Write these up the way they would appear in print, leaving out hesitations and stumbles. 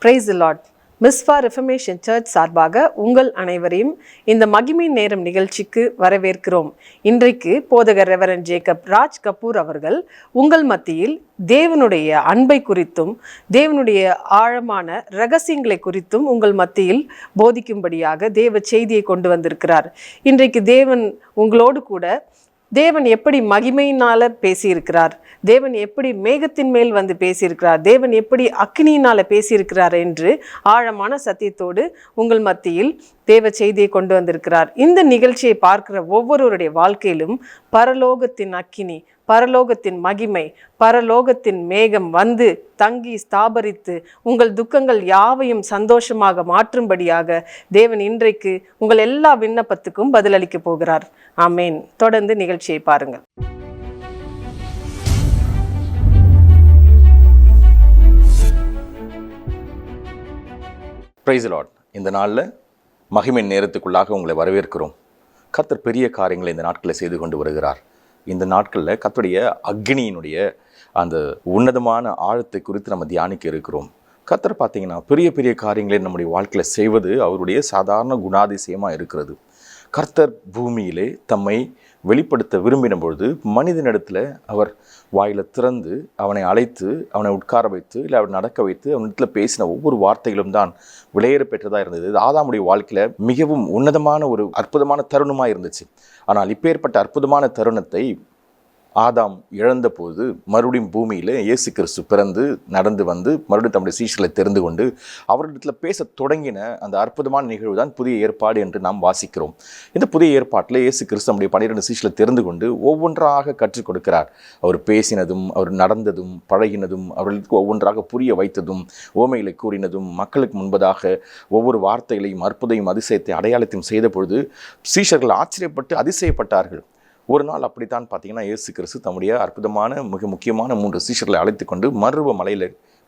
Price the lord. Mizpah reformation church சார்பாக உங்கள் அனைவரையும் இந்த மகிமை நேரம் நிகழ்ச்சிக்கு வரவேற்கிறோம். இன்றைக்கு போதகர் ரெவரண்ட் ஜேக்கப் ராஜ் கபூர் அவர்கள் உங்கள் மத்தியில் தேவனுடைய அன்பை குறித்தும் தேவனுடைய ஆழமான இரகசியங்களை குறித்தும் உங்கள் மத்தியில் போதிக்கும்படியாக தேவ செய்தியை கொண்டு வந்திருக்கிறார். இன்றைக்கு தேவன் உங்களோடு கூட தேவன் எப்படி மகிமையினால பேசியிருக்கிறார், தேவன் எப்படி மேகத்தின் மேல் வந்து பேசியிருக்கிறார், தேவன் எப்படி அக்னியினால பேசியிருக்கிறார் என்று ஆழமான சத்தியத்தோடு உங்கள் மத்தியில் தேவ செய்தியை கொண்டு வந்திருக்கிறார். இந்த நிகழ்ச்சியை பார்க்கிற ஒவ்வொருவருடைய வாழ்க்கையிலும் பரலோகத்தின் அக்கினி, பரலோகத்தின் மகிமை, பரலோகத்தின் மேகம் வந்து தங்கி ஸ்தாபரித்து உங்கள் துக்கங்கள் யாவையும் சந்தோஷமாக மாற்றும்படியாக தேவன் இன்றைக்கு உங்கள் எல்லா விண்ணப்பத்துக்கும் பதிலளிக்க போகிறார். ஆமேன். தொடர்ந்து நிகழ்ச்சியை பாருங்கள். Price the Lord. இந்த நாளில் மகிமை நேரத்துக்குள்ளாக உங்களை வரவேற்கிறோம். கர்த்தர் பெரிய காரியங்களை இந்த நாட்களில் செய்து கொண்டு வருகிறார். இந்த நாட்களில் கர்த்தருடைய அக்னியினுடைய அந்த உன்னதமான ஆழத்தை குறித்து நம்ம தியானிக்க இருக்கிறோம். கர்த்தர் பார்த்தீங்கன்னா பெரிய பெரிய காரியங்களை நம்முடைய வாழ்க்கையில் செய்வது அவருடைய சாதாரண குணாதிசயமாக இருக்கிறது. கர்த்தர் பூமியிலே தம்மை வெளிப்படுத்த விரும்பின பொழுது மனிதனிடத்தில் அவர் வாயில திறந்து அவனை அழைத்து அவனை உட்கார வைத்து இல்லை அவன் நடக்க வைத்து அவனிடத்தில் பேசின ஒவ்வொரு வார்த்தைகளும் தான் விலையேற பெற்றதாக இருந்தது. இது ஆதாமுடைய வாழ்க்கையில் மிகவும் உன்னதமான ஒரு அற்புதமான தருணமாக இருந்துச்சு. ஆனால் இப்பேற்பட்ட அற்புதமான தருணத்தை ஆதாம் இழந்த போது மறுபடியும் பூமியில் இயேசு கிறிஸ்து பிறந்து நடந்து வந்து மறுபடியும் தம்முடைய சீஷர்களை தெரிந்து கொண்டு அவர்களிடத்தில் பேச தொடங்கின அந்த அற்புதமான நிகழ்வு தான் புதிய ஏற்பாடு என்று நாம் வாசிக்கிறோம். இந்த புதிய ஏற்பாட்டில் இயேசு கிறிஸ்து நம்முடைய 12 சீஷர்களை தெரிந்து கொண்டு ஒவ்வொன்றாக கற்றுக் கொடுக்கிறார். அவர் பேசினதும், அவர் நடந்ததும், பழகினதும், அவர்களுக்கு ஒவ்வொன்றாக புரிய வைத்ததும், ஓமைகளை கூறினதும், மக்களுக்கு முன்பதாக ஒவ்வொரு வார்த்தைகளையும் அற்புதையும் அதிசயத்தை அடையாளத்தையும் செய்த பொழுது சீஷர்கள் ஆச்சரியப்பட்டு அதிசயப்பட்டார்கள். ஒரு நாள் அப்படித்தான் பார்த்தீங்கன்னா இயேசு கிறிஸ்து தம்முடைய அற்புதமான மிக முக்கியமான 3 சீஷர்களை அழைத்து கொண்டு மருவ மலையில்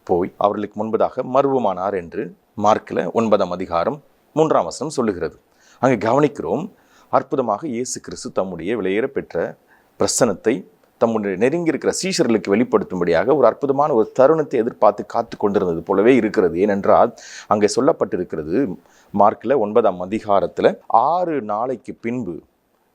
போய் அவர்களுக்கு முன்பதாக மருவமானார் என்று மார்க்கில் 9ஆம் அதிகாரம் 3ஆம் வசனம் சொல்லுகிறது. அங்கே கவனிக்கிறோம், அற்புதமாக இயேசு கிறிஸ்து தம்முடைய விலையேற பெற்ற பிரசன்னத்தை தம்முடைய நெருங்கி இருக்கிற சீஷர்களுக்கு வெளிப்படுத்தும்படியாக ஒரு அற்புதமான ஒரு தருணத்தை எதிர்பார்த்து காத்து கொண்டிருந்தது போலவே இருக்கிறது. ஏனென்றால் அங்கே சொல்லப்பட்டிருக்கிறது மார்க்கில் 9ஆம் அதிகாரத்தில் 6 நாளைக்கு பின்பு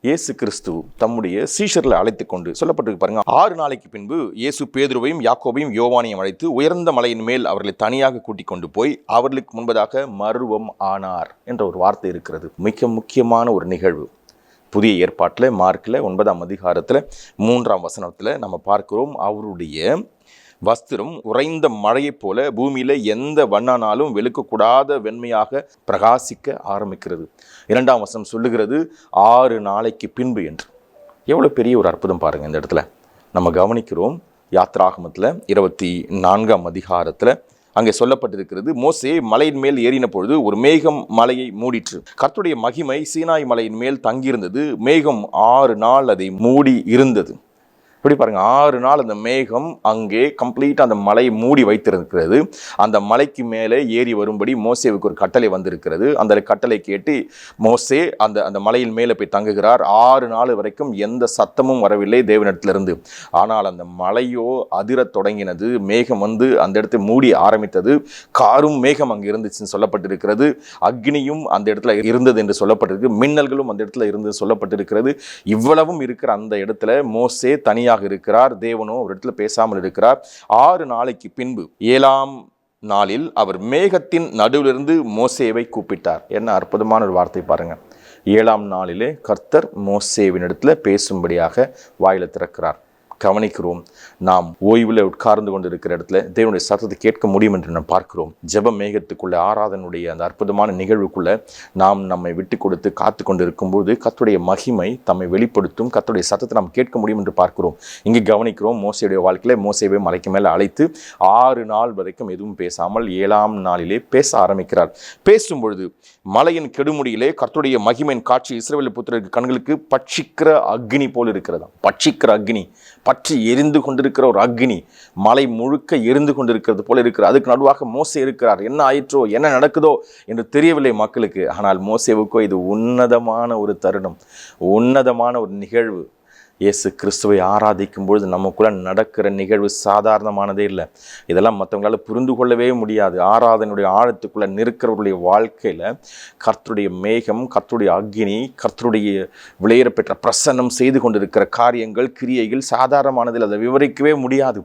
இயேசு கிறிஸ்து தம்முடைய சீஷர்களை அழைத்து கொண்டு சொல்லப்பட்டிருக்கு பாருங்க. 6 நாளைக்கு பின்பு இயேசு பேதுருவையும் யாக்கோபையும் யோவானையும் அழைத்து உயர்ந்த மலையின் மேல் அவர்களை தனியாக கூட்டிக் கொண்டு போய் அவர்களுக்கு முன்பதாக மருவம் ஆனார் என்ற ஒரு வார்த்தை இருக்கிறது. மிக முக்கியமான ஒரு நிகழ்வு. புதிய ஏற்பாட்டில் மார்க்கில் 9ஆம் அதிகாரத்தில் 3ஆம் வசனத்தில் நம்ம பார்க்கிறோம், அவருடைய வஸ்திரம் உறைந்த மழையைப் போல பூமியில் எந்த வண்ணானாலும் வெளுக்கக்கூடாத வெண்மையாக பிரகாசிக்க ஆரம்பிக்கிறது. 2ஆம் வசனம் சொல்லுகிறது 6 நாளைக்கு பின்பு என்று. எவ்வளோ பெரிய ஒரு அற்புதம் பாருங்கள். இந்த இடத்துல நம்ம கவனிக்கிறோம், யாத்ராகமத்தில் 24ஆம் அதிகாரத்தில் அங்கே சொல்லப்பட்டிருக்கிறது, மோசே மலையின் மேல் ஏறின பொழுது ஒரு மேகம் மலையை மூடிற்று. கர்த்தருடைய மகிமை சீனாய் மலையின் மேல் தங்கியிருந்தது. மேகம் 6 நாள் அதை மூடி இருந்தது. இப்படி பாருங்க, 6 நாள் அந்த மேகம் அங்கே கம்ப்ளீட்டாக அந்த மலையை மூடி வைத்திருக்கிறது. அந்த மலைக்கு மேலே ஏறி வரும்படி மோசேவுக்கு ஒரு கட்டளை வந்திருக்கிறது. அந்த கட்டளை கேட்டு மோசே அந்த மலையின் மேலே போய் தங்குகிறார். 6 நாள் வரைக்கும் எந்த சத்தமும் வரவில்லை தேவனிடத்திலிருந்து. ஆனால் அந்த மலையோ அதிரத் தொடங்கினது. மேகம் வந்து அந்த இடத்தை மூடி ஆரம்பித்தது. காரும் மேகம் அங்கே இருந்துச்சுன்னு சொல்லப்பட்டிருக்கிறது. அக்னியும் அந்த இடத்துல இருந்தது என்று சொல்லப்பட்டிருக்கு. மின்னல்களும் அந்த இடத்துல இருந்து சொல்லப்பட்டிருக்கிறது. இவ்வளவும் இருக்கிற அந்த இடத்துல மோசே தனியாக இருக்கிறார். தேவனோ ஒரு இடத்துல பேசாமல் இருக்கிறார். 6 நாளைக்கு பின்பு 7ஆம் நாளில் அவர் மேகத்தின் நடுவிலிருந்து மோசேவை கூப்பிட்டார். என்ன அற்புதமான ஒரு வார்த்தை பாருங்க. 7ஆம் நாளிலே கர்த்தர் மோசேவின் இடத்துல பேசும்படியாக வாயில திறக்கிறார். கவனிக்கிறோம், நாம் ஓய்வில் உட்கார்ந்து கொண்டு இருக்கிற இடத்துல தேவனுடைய சத்தத்தை கேட்க முடியும் என்று நாம் பார்க்கிறோம். ஜெப மேகத்துக்குள்ள ஆராதனுடைய அந்த அற்புதமான நிகழ்வுக்குள்ள நாம் நம்மை விட்டு கொடுத்து காத்து கொண்டு இருக்கும்போது கர்த்தருடைய மகிமை தம்மை வெளிப்படுத்தும், கர்த்தருடைய சத்தத்தை நாம் கேட்க முடியும் என்று பார்க்கிறோம். இங்கே கவனிக்கிறோம், மோசேயுடைய வாழ்க்கையில் மோசேவை மலைக்கு மேலே அழைத்து 6 நாள் வரைக்கும் எதுவும் பேசாமல் 7ஆம் நாளிலே பேச ஆரம்பிக்கிறார். பேசும் பொழுது மலையின் கெடுமுடியிலே கர்த்தருடைய மகிமையின் காட்சி இஸ்ரவேல் புத்திரருக்கு கண்களுக்கு பட்சிக்கிற அக்னி போல் இருக்கிறதா. பட்சிக்கிற அக்னி, பற்றி எரிந்து கொண்டிருக்கிற ஒரு அக்னி மலை முழுக்க எரிந்து கொண்டிருக்கிறது போல இருக்கிறார். அதுக்கு நடுவாக மோசே இருக்கிறார். என்ன ஆயிற்றோ, என்ன நடக்குதோ என்று தெரியவில்லை மக்களுக்கு. ஆனால் மோசேவுக்கோ இது உன்னதமான ஒரு தருணம், உன்னதமான ஒரு நிகழ்வு. இயேசு கிறிஸ்துவை ஆராதிக்கும் பொழுது நமக்குள்ள நடக்கிற நிகழ்வு சாதாரணமானதே இல்லை. இதெல்லாம் மற்றவங்களால புரிந்து கொள்ளவே முடியாது. ஆராதனுடைய ஆழத்துக்குள்ள நிற்கிறவர்களுடைய வாழ்க்கையில் கர்த்தருடைய மேகம், கர்த்தருடைய அக்கினி, கர்த்தருடைய விளையேற பெற்ற பிரசன்னம் செய்து கொண்டிருக்கிற காரியங்கள், கிரியைகள் சாதாரணமானதில். அதை விவரிக்கவே முடியாது.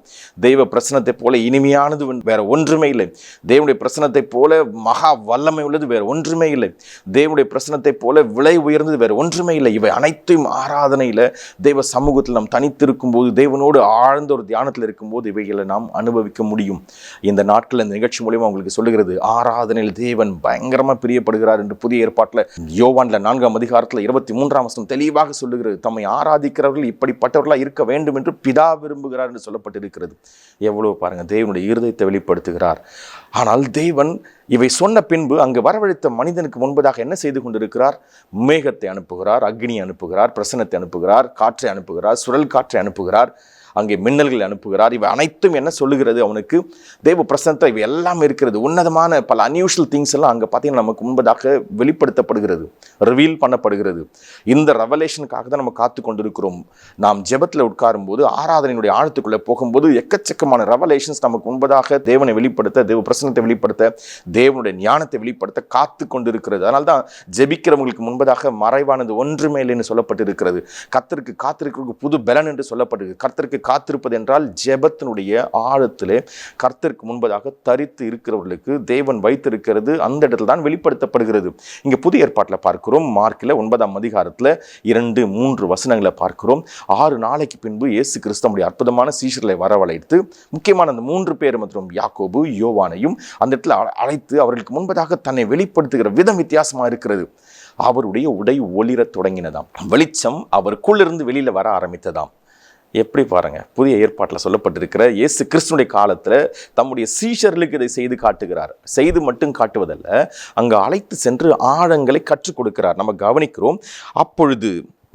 தெய்வ பிரசனத்தை போல இனிமையானது வேற ஒன்றுமே இல்லை. தேவனுடைய பிரசனத்தை போல மகா வல்லமை உள்ளது வேற ஒன்றுமே இல்லை. தேவனுடைய பிரசனத்தை போல விலை உயர்ந்தது வேற ஒன்றுமே இல்லை. இவை அனைத்தையும் ஆராதனையில், தெய்வ சமூகத்தில் நாம் தனித்திருக்கும் போது, தேவனோடு ஆழ்ந்த ஒரு தியானத்தில் இருக்கும்போது இவைகளை நாம் அனுபவிக்க முடியும். இந்த நாட்கள் இந்த நிகழ்ச்சி மூலமா உங்களுக்கு சொல்லுகிறது, ஆராதனையில் தேவன் பயங்கரமா பிரியப்படுகிறார் என்று புதிய ஏற்பாட்டில் யோவான்ல 4ஆம் அதிகாரத்தில் 23ஆம் வசனம் தெளிவாக சொல்லுகிறது. தம்மை ஆராதிக்கிறவர்கள் இப்படிப்பட்டவர்களா இருக்க வேண்டும் என்று பிதா விரும்புகிறார் என்று சொல்லப்பட்டிருக்கிறது. எவ்வளவு பாருங்க, தேவனுடைய இருதயத்தை வெளிப்படுத்துகிறார். ஆனால் தேவன் இவை சொன்ன பின்பு அங்கு வரவழைத்த மனிதனுக்கு முன்பதாக என்ன செய்து கொண்டிருக்கிறார்? மேகத்தை அனுப்புகிறார், அக்னி அனுப்புகிறார், பிரசன்னத்தை அனுப்புகிறார், காற்றை அனுப்புகிறார், சுழல் காற்றை அனுப்புகிறார், அங்கே மின்னல்களை அனுப்புகிறார். இவை அனைத்தும் என்ன சொல்லுகிறது? அவனுக்கு தேவ பிரசன்னத்தை இவை எல்லாம் இருக்கிறது. உன்னதமான பல அன்யூஷுவல் திங்ஸ் எல்லாம் அங்கே பார்த்தீங்கன்னா நமக்கு முன்பதாக வெளிப்படுத்தப்படுகிறது, ரிவீல் பண்ணப்படுகிறது. இந்த ரெவலேஷனுக்காக தான் நம்ம காத்து கொண்டிருக்கிறோம். நாம் ஜெபத்தில் உட்காரும் போது, ஆராதனையினுடைய ஆழத்துக்குள்ளே போகும்போது எக்கச்சக்கமான ரெவலேஷன்ஸ் நமக்கு முன்பதாக தேவனை வெளிப்படுத்த, தேவ பிரசன்னத்தை வெளிப்படுத்த, தேவனுடைய ஞானத்தை வெளிப்படுத்த காத்து கொண்டிருக்கிறது. அதனால தான் ஜெபிக்கிறவங்களுக்கு முன்பதாக மறைவானது ஒன்றுமே இல்லைன்னு சொல்லப்பட்டிருக்கிறது. கர்த்தருக்கு காத்திருக்கிறதுக்கு புது பலன் என்று சொல்லப்பட்டிருக்கு. கர்த்தருக்கு காத்திருப்பது என்றால் ஜெபத்தினுடைய ஆழத்திலே கர்த்தருக்கு முன்பதாக தரித்து இருக்கிறவர்களுக்கு தேவன் வைத்திருக்கிறது அந்த இடத்துல தான் வெளிப்படுத்தப்படுகிறது. இங்கே புதிய ஏற்பாட்டில் பார்க்கிறோம். மார்க்கில் 9ஆம் அதிகாரத்தில் 2-3 வசனங்களை பார்க்கிறோம். 6 நாளைக்கு பின்பு இயேசு கிறிஸ்துவுடைய அற்புதமான சீஷர்களை வரவழைத்து, முக்கியமான அந்த 3 பேர் மற்றும் யாக்கோபு, யோவானையும் அந்த இடத்துல அழைத்து அவர்களுக்கு முன்பதாக தன்னை வெளிப்படுத்துகிற விதம் வித்தியாசமாக இருக்கிறது. அவருடைய உடை ஒளிரத் தொடங்கினதாம். வெளிச்சம் அவருக்குள்ளிருந்து வெளியில் வர ஆரம்பித்ததாம். எப்படி பாருங்க, புதிய ஏற்பாட்டில் சொல்லப்பட்டிருக்கிற இயேசு கிறிஸ்துனுடைய காலத்தில் தம்முடைய சீஷர்களுக்கு இதை செய்து காட்டுகிறார். செய்து மட்டும் காட்டுவதல்ல, அங்கு அழைத்து சென்று ஆழங்களை கற்றுக் கொடுக்கிறார். நம்ம கவனிக்கிறோம். அப்பொழுது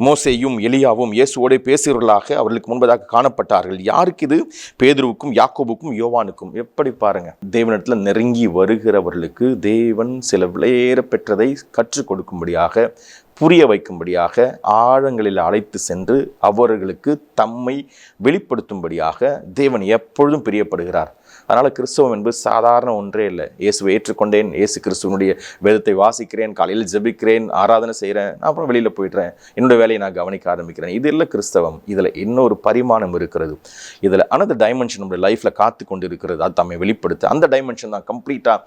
மோசேயும் எலியாவும் இயேசுவோடு பேசுகிறவர்களாக அவர்களுக்கு முன்பதாக காணப்பட்டார்கள். யாருக்கு இது? பேதுருவுக்கும் யாக்கோபுக்கும் யோவானுக்கும். எப்படி பாருங்க, தேவனிடத்தில் நெருங்கி வருகிறவர்களுக்கு தேவன் சில விலையேற பெற்றதை கற்றுக் கொடுக்கும்படியாக, புரிய வைக்கும்படியாக, ஆழங்களில் அழைத்து சென்று அவர்களுக்கு தம்மை வெளிப்படுத்தும்படியாக தேவன் எப்பொழுதும் பிரியப்படுகிறார். அதனால் கிறிஸ்தவம் என்பது சாதாரண ஒன்றே இல்லை. இயேசுவை ஏற்றுக்கொண்டேன், இயேசு கிறிஸ்துவனுடைய வேதத்தை வாசிக்கிறேன், காலையில் ஜெபிக்கிறேன், ஆராதனை செய்கிறேன், அப்புறம் வெளியில் போயிடுறேன், என்னுடைய வேலையை நான் கவனிக்க ஆரம்பிக்கிறேன். இது இல்லை கிறிஸ்தவம். இதில் இன்னொரு பரிமாணம் இருக்கிறது. இதில் அனதர் டைமென்ஷன் நம்முடைய லைஃப்பில் காத்து கொண்டு இருக்கிறது. அது தம்மை வெளிப்படுத்த அந்த டைமென்ஷன் தான் கம்ப்ளீட்டாக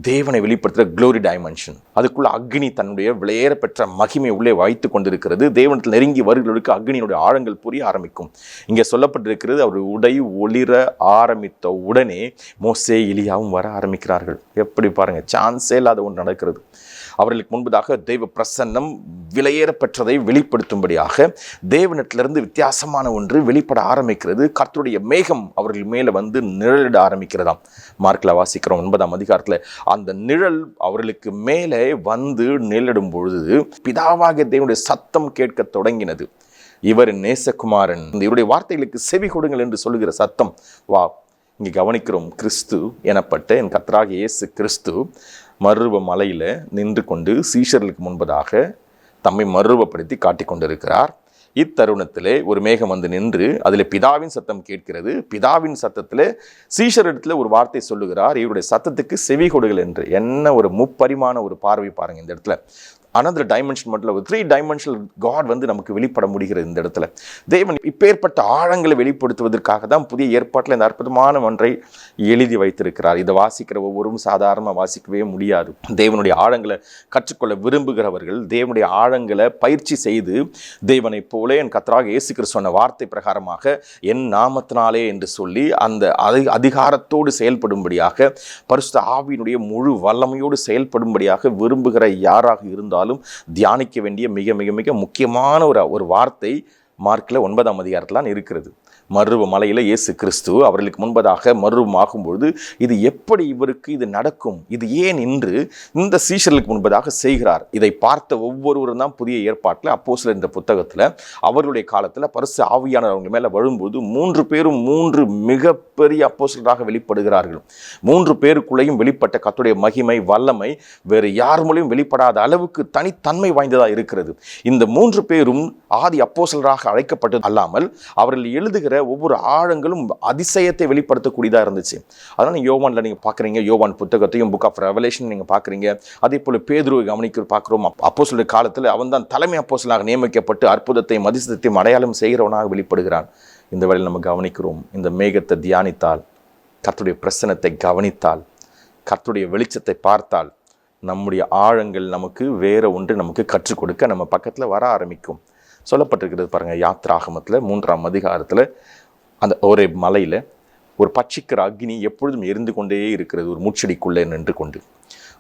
தேவனை வெளிப்படுத்துகிற க்ளோரி டைமென்ஷன். அதுக்குள்ள அக்னி தன்னுடைய விலையேற பெற்ற மகிமை உள்ளே வைத்து கொண்டிருக்கிறது. தேவனத்தில் நெருங்கி வருகிறவர்களுக்கு அக்னியினுடைய ஆழங்கள் புரிய ஆரம்பிக்கும். இங்கே சொல்லப்பட்டிருக்கிறது, அவர் உடை ஒளிர ஆரம்பித்த உடனே மோசே எலியாவும் வர ஆரம்பிக்கிறார்கள். எப்படி பாருங்க, சான்ஸே இல்லாத ஒன்று நடக்கிறது. அவர்களுக்கு முன்பதாக தெய்வ பிரசன்னம் விலையேற பெற்றதை வெளிப்படுத்தும்படியாக தேவனிடத்திலிருந்து வித்தியாசமான ஒன்று வெளிப்பட ஆரம்பிக்கிறது. கர்த்தருடைய மேகம் அவர்கள் மேலே வந்து நிழலிட ஆரம்பிக்கிறதாம். மார்க்கில் வாசிக்கிறோம் 9ஆம் அதிகாரத்தில். அந்த நிழல் அவர்களுக்கு மேலே வந்து நிழலிடும் பொழுது பிதாவாகிய தேவனுடைய சத்தம் கேட்க தொடங்கினது. இவர் நேசகுமாரன், இவருடைய வார்த்தைகளுக்கு செவி கொடுங்கள் என்று சொல்லுகிற சத்தம். வா, இங்கே கவனிக்கிறோம். கிறிஸ்து எனப்பட்ட என் கர்த்தராகிய இயேசு கிறிஸ்து மறுரூப மலையில் நின்று கொண்டு சீஷர்களுக்கு முன்பதாக தம்மை மறுரூபப்படுத்தி காட்டிக் கொண்டிருக்கிறார். இத்தருணத்திலே ஒரு மேகம் வந்து நின்று அதில் பிதாவின் சத்தம் கேட்கிறது. பிதாவின் சத்தத்தில் சீஷரிடத்தில் ஒரு வார்த்தை சொல்லுகிறார், இவருடைய சத்தத்துக்கு செவி கொடுங்கள் என்று. என்ன ஒரு முப்பரிமாண ஒரு பார்வை பாருங்க இந்த இடத்துல. அனதர் டைமென்ஷன் மட்டும் இல்லை, 3 டைமென்ஷனல் காட் வந்து நமக்கு வெளிப்பட முடிகிறது இந்த இடத்துல. தேவன் இப்பேற்பட்ட ஆழங்களை வெளிப்படுத்துவதற்காக தான் புதிய ஏற்பாட்டில் இந்த அற்புதமான ஒன்றை எழுதி வைத்திருக்கிறார். இதை வாசிக்கிற ஒவ்வொருவரும் சாதாரணமாக வாசிக்கவே முடியாது. தேவனுடைய ஆழங்களை கற்றுக்கொள்ள விரும்புகிறவர்கள் தேவனுடைய ஆழங்களை பயிற்சி செய்து தேவனை போல என் கர்த்தராகிய இயேசு கிறிஸ்து சொன்ன வார்த்தை பிரகாரமாக என் நாமத்தினாலே என்று சொல்லி அந்த அதிகாரத்தோடு செயல்படும்படியாக, பரிசுத்த ஆவியினுடைய முழு வல்லமையோடு செயல்படும்படியாக விரும்புகிற யாராக இருந்தாலும் தியானிக்க வேண்டிய மிக மிக மிக முக்கியமான ஒரு வார்த்தை மார்க்கில் 9ஆம் அதிகாரத்தில் இருக்கிறது. மறுரூப மலையில் இயேசு கிறிஸ்து அவர்களுக்கு முன்பதாக மறுரூபம் ஆகும்பொழுது இது எப்படி இவருக்கு இது நடக்கும், இது ஏன் என்று இந்த சீஷர்களுக்கு முன்பதாக செய்கிறார். இதை பார்த்த ஒவ்வொருவரும் தான் புதிய ஏற்பாட்டில் அப்போஸ்தலர் என்ற புத்தகத்தில் அவர்களுடைய காலத்தில் பரிசுத்த ஆவியானவர் அவங்க மேலே வரும்போது 3 பேரும் 3 மிகப்பெரிய அப்போஸ்தலராக வெளிப்படுகிறார்கள். 3 பேருக்குள்ளேயும் வெளிப்பட்ட கர்த்தருடைய மகிமை வல்லமை வேறு யார் மூலையும் வெளிப்படாத அளவுக்கு தனித்தன்மை வாய்ந்ததாக இருக்கிறது. இந்த 3 பேரும் ஆதி அப்போஸ்தலராக அழைக்கப்பட்டது அல்லாமல் அவர்கள் எழுதுகிற ஒவ்வொரு ஆழங்களும் அதிசயத்தை வெளிப்படுத்தக்கூடியதாக இருந்துச்சு. அதனால் யோவானில் நீங்கள் பார்க்குறீங்க, யோவான் புத்தகத்தையும் புக் ஆஃப் ரெவலேஷன் நீங்கள் பார்க்குறீங்க. அதே போல் பேதுருவை பார்க்குறோம். அப்போஸ்தலர் காலத்தில் அவன் தான் தலைமை அப்போஸ்தலனாக நியமிக்கப்பட்டு அற்புதத்தையும் அதிசயத்தையும் அடையாளம் செய்கிறவனாக வெளிப்படுகிறான். இந்த வேளையில் நம்ம கவனிக்கிறோம். இந்த மேகத்தை தியானித்தால், கர்த்தருடைய பிரசன்னத்தை கவனித்தால், கர்த்தருடைய வெளிச்சத்தை பார்த்தால், நம்முடைய ஆழங்கள் நமக்கு வேற ஒன்று நமக்கு கற்றுக் கொடுக்க நம்ம பக்கத்தில் வர ஆரம்பிக்கும். சொல்லப்பட்டிருக்கிறது பாருங்கள், யாத்ராகமத்தில் 3ஆம் அதிகாரத்தில் அந்த ஒரே மலையில் ஒரு பட்சிக்கிற அக்னி எப்பொழுதும் எரிந்து கொண்டே இருக்கிறது, ஒரு முட்செடிக்குள்ளே நின்று கொண்டு.